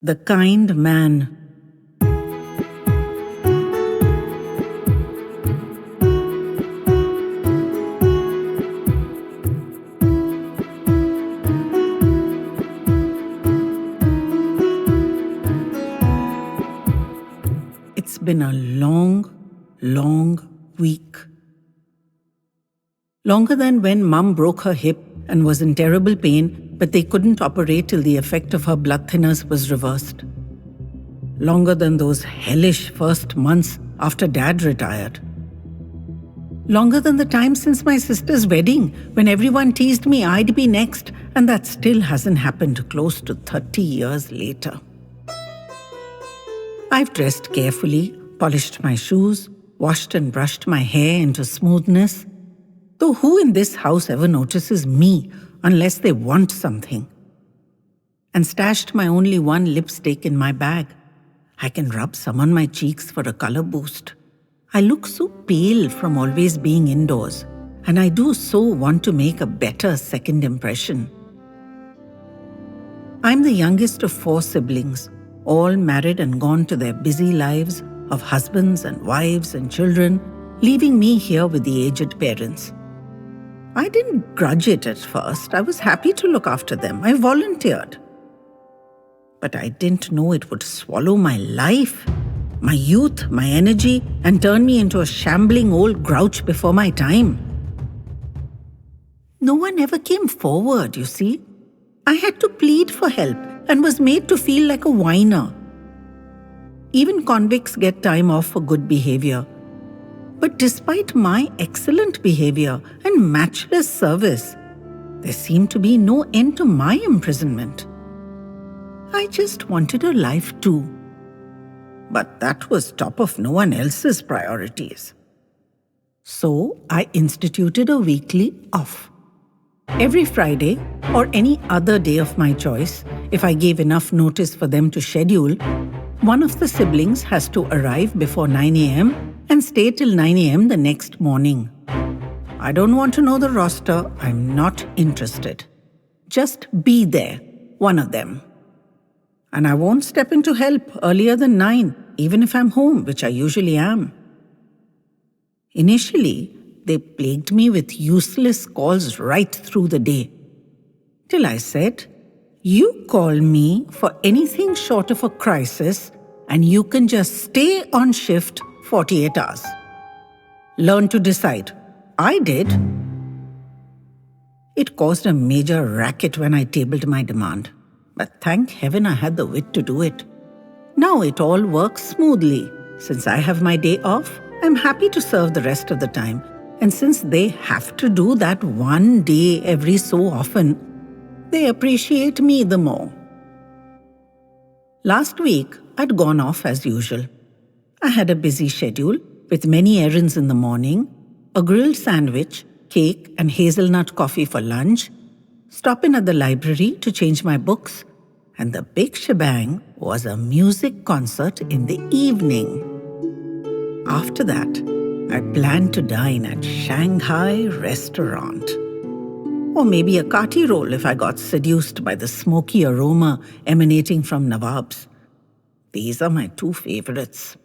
The Kind Man. It's been a long, long week. Longer than when Mum broke her hip and was in terrible pain, but they couldn't operate till the effect of her blood thinners was reversed. Longer than those hellish first months after Dad retired. Longer than the time since my sister's wedding, when everyone teased me I'd be next, and that still hasn't happened close to 30 years later. I've dressed carefully, polished my shoes, washed and brushed my hair into smoothness. Though who in this house ever notices me unless they want something? And stashed my only one lipstick in my bag. I can rub some on my cheeks for a color boost. I look so pale from always being indoors, and I do so want to make a better second impression. I'm the youngest of 4 siblings, all married and gone to their busy lives of husbands and wives and children, leaving me here with the aged parents. I didn't grudge it at first. I was happy to look after them. I volunteered. But I didn't know it would swallow my life, my youth, my energy, and turn me into a shambling old grouch before my time. No one ever came forward, you see. I had to plead for help and was made to feel like a whiner. Even convicts get time off for good behavior. But despite my excellent behavior and matchless service, there seemed to be no end to my imprisonment. I just wanted a life too. But that was top of no one else's priorities. So I instituted a weekly off. Every Friday, or any other day of my choice, if I gave enough notice for them to schedule, one of the siblings has to arrive before 9 a.m. and stay till 9 a.m. the next morning. I don't want to know the roster. I'm not interested. Just be there, one of them. And I won't step in to help earlier than 9, even if I'm home, which I usually am. Initially, they plagued me with useless calls right through the day. Till I said, you call me for anything short of a crisis and you can just stay on shift 48 hours. Learn to decide. I did. It caused a major racket when I tabled my demand. But thank heaven I had the wit to do it. Now it all works smoothly. Since I have my day off, I'm happy to serve the rest of the time. And since they have to do that one day every so often, they appreciate me the more. Last week, I'd gone off as usual. I had a busy schedule with many errands in the morning, a grilled sandwich, cake and hazelnut coffee for lunch, stop in at the library to change my books, and the big shebang was a music concert in the evening. After that, I planned to dine at Shanghai restaurant. Or maybe a kati roll if I got seduced by the smoky aroma emanating from Nawab's. These are my 2 favorites.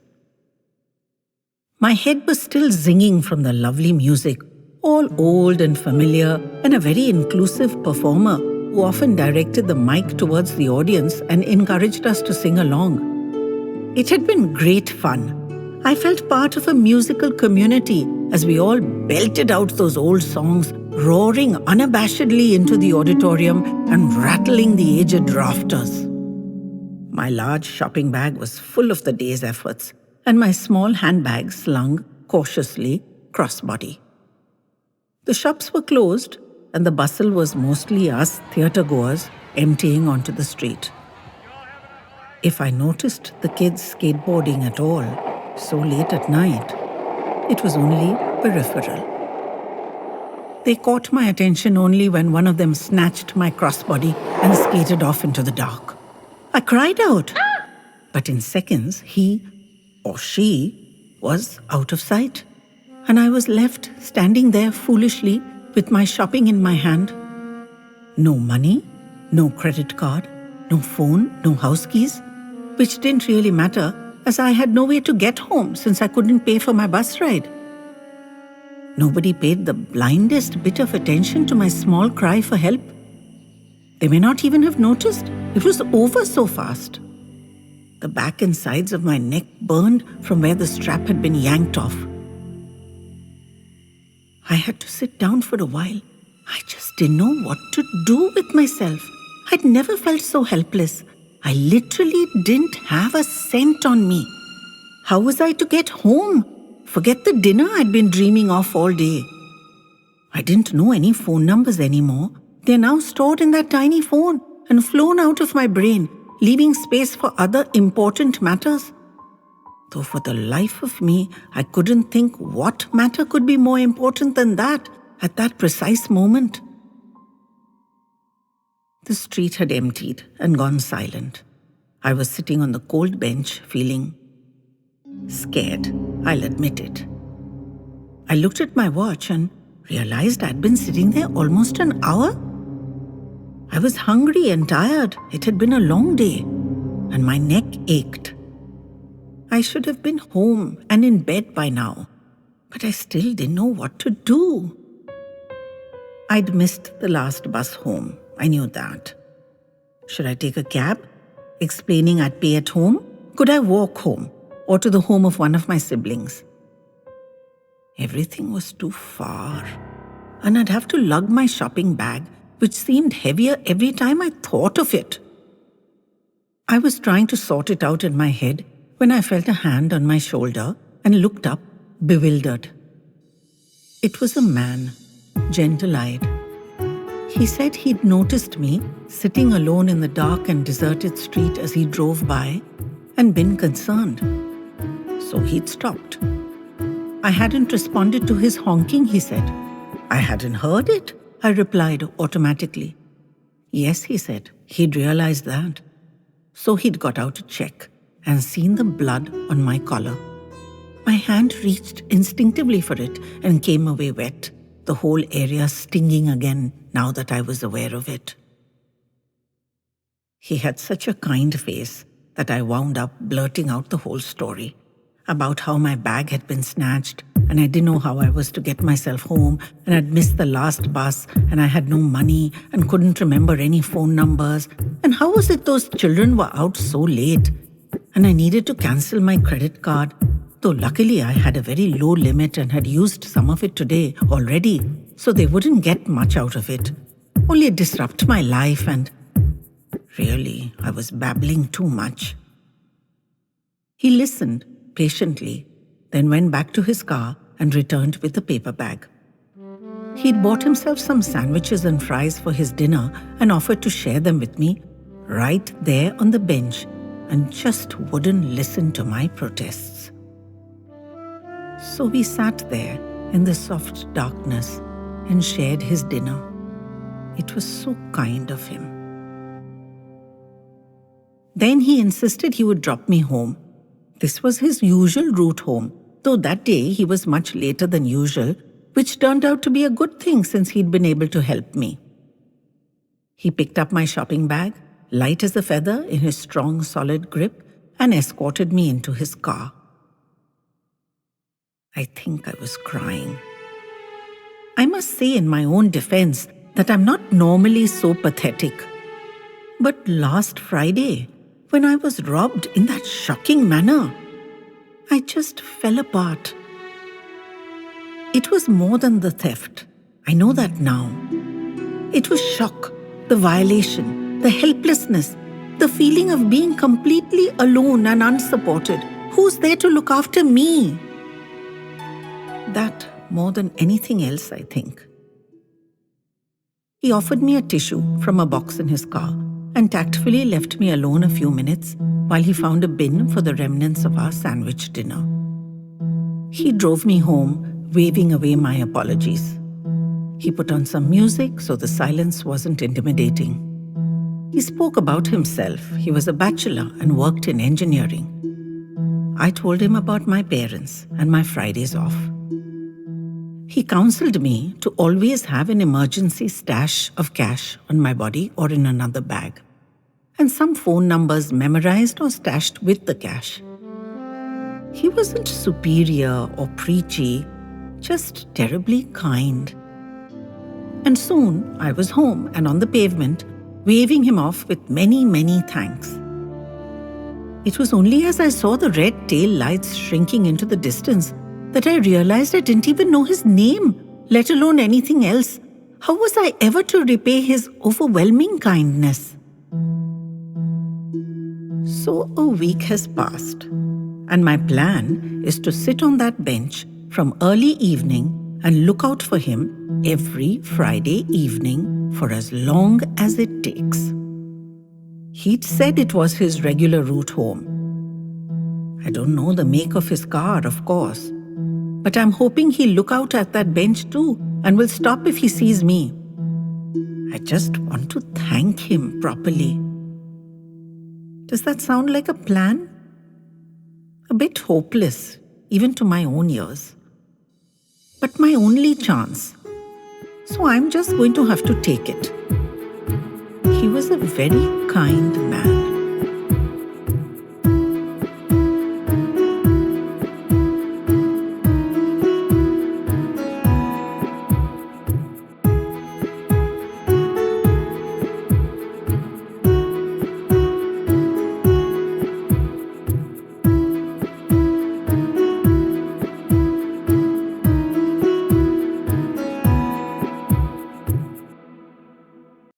My head was still zinging from the lovely music, all old and familiar, and a very inclusive performer who often directed the mic towards the audience and encouraged us to sing along. It had been great fun. I felt part of a musical community as we all belted out those old songs, roaring unabashedly into the auditorium and rattling the aged rafters. My large shopping bag was full of the day's efforts, and my small handbag slung cautiously crossbody. The shops were closed, and the bustle was mostly us theatre-goers emptying onto the street. If I noticed the kids skateboarding at all, so late at night, it was only peripheral. They caught my attention only when one of them snatched my crossbody and skated off into the dark. I cried out, but in seconds he or she was out of sight, and I was left standing there foolishly with my shopping in my hand. No money, no credit card, No phone, no house keys, which didn't really matter as I had no way to get home since I couldn't pay for my bus ride. Nobody paid the blindest bit of attention to my small cry for help. They may not even have noticed. It was over so fast. The back and sides of my neck burned from where the strap had been yanked off. I had to sit down for a while. I just didn't know what to do with myself. I'd never felt so helpless. I literally didn't have a cent on me. How was I to get home? Forget the dinner I'd been dreaming of all day. I didn't know any phone numbers anymore. They're now stored in that tiny phone and flown out of my brain, leaving space for other important matters. Though for the life of me, I couldn't think what matter could be more important than that at that precise moment. The street had emptied and gone silent. I was sitting on the cold bench, feeling scared, I'll admit it. I looked at my watch and realized I'd been sitting there almost an hour. I was hungry and tired. It had been a long day, and my neck ached. I should have been home and in bed by now, but I still didn't know what to do. I'd missed the last bus home. I knew that. Should I take a cab, explaining I'd pay at home? Could I walk home or to the home of one of my siblings? Everything was too far, and I'd have to lug my shopping bag, which seemed heavier every time I thought of it. I was trying to sort it out in my head when I felt a hand on my shoulder and looked up, bewildered. It was a man, gentle-eyed. He said he'd noticed me sitting alone in the dark and deserted street as he drove by and been concerned. So he'd stopped. I hadn't responded to his honking, he said. I hadn't heard it, I replied automatically. Yes, he said, he'd realized that. So he'd got out to check and seen the blood on my collar. My hand reached instinctively for it and came away wet, the whole area stinging again now that I was aware of it. He had such a kind face that I wound up blurting out the whole story about how my bag had been snatched and I didn't know how I was to get myself home and I'd missed the last bus and I had no money and couldn't remember any phone numbers. And how was it those children were out so late? And I needed to cancel my credit card, though luckily I had a very low limit and had used some of it today already, so they wouldn't get much out of it. Only disrupt my life and... Really, I was babbling too much. He listened patiently, then went back to his car and returned with the paper bag. He'd bought himself some sandwiches and fries for his dinner and offered to share them with me right there on the bench and just wouldn't listen to my protests. So we sat there in the soft darkness and shared his dinner. It was so kind of him. Then he insisted he would drop me home. This was his usual route home, though that day he was much later than usual, which turned out to be a good thing since he'd been able to help me. He picked up my shopping bag, light as a feather in his strong, solid grip, and escorted me into his car. I think I was crying. I must say in my own defense that I'm not normally so pathetic. But last Friday, when I was robbed in that shocking manner, I just fell apart. It was more than the theft. I know that now. It was shock, the violation, the helplessness, the feeling of being completely alone and unsupported. Who's there to look after me? That more than anything else, I think. He offered me a tissue from a box in his car and tactfully left me alone a few minutes while he found a bin for the remnants of our sandwich dinner. He drove me home, waving away my apologies. He put on some music so the silence wasn't intimidating. He spoke about himself. He was a bachelor and worked in engineering. I told him about my parents and my Fridays off. He counseled me to always have an emergency stash of cash on my body or in another bag. and some phone numbers memorized or stashed with the cash. He wasn't superior or preachy, just terribly kind. And soon I was home and on the pavement, waving him off with many, many thanks. It was only as I saw the red tail lights shrinking into the distance that I realized I didn't even know his name, let alone anything else. How was I ever to repay his overwhelming kindness? So a week has passed, and my plan is to sit on that bench from early evening and look out for him every Friday evening for as long as it takes. He'd said it was his regular route home. I don't know the make of his car, of course, but I'm hoping he'll look out at that bench too and will stop if he sees me. I just want to thank him properly. Does that sound like a plan? A bit hopeless, even to my own ears. But my only chance. So I'm just going to have to take it. He was a very kind man.